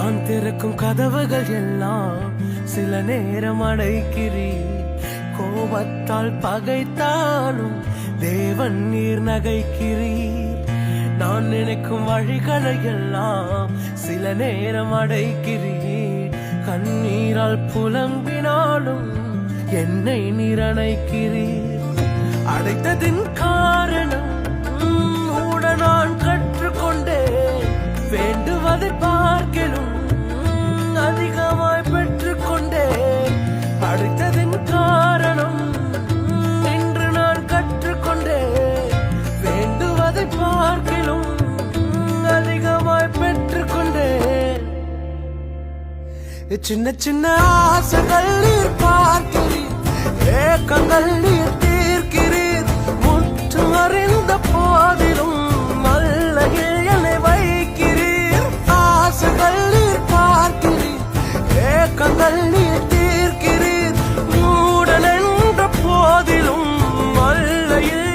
நான் திறக்கும் கதவுகள் எல்லாம் சில நேரம் அடைக்கிறீர். கோபத்தால் பகைத்தாலும் தேவன் நீர் நகைக்கிறீர். நான் நினைக்கும் வழிகளை எல்லாம் சில நேரம் அடைக்கிறீர். கண்ணீரால் புலம்பினாலும் என்னை நிரணைக்கிறீர். அடைத்ததின் காரணம் கூட நான் கற்றுக்கொண்டேன். வேண்டுவதை பார்க்கிலும் அதிகமாய் பெற்றுக்கொண்டேன். அடைத்ததின் காரணம் இன்று நான் கற்றுக்கொண்டேன். வேண்டுவதை பார்க்கிலும் அதிகமாய் பெற்றுக்கொண்டேன். சின்ன சின்ன ஆசைகள் நீர் பார்க்கிறீர், ஏக்கங்கள் நீர் தீர்க்கிறீர். முற்று அறிந்த போதிலும் நல்லகில் என்னை வைக்கிறீர். ஆசைகள் நீர் பார்க்கிறீர், ஏக்கங்கள் நீர் தீர்க்கிறீர். மூடன் என்ற போதிலும் நல்லகில்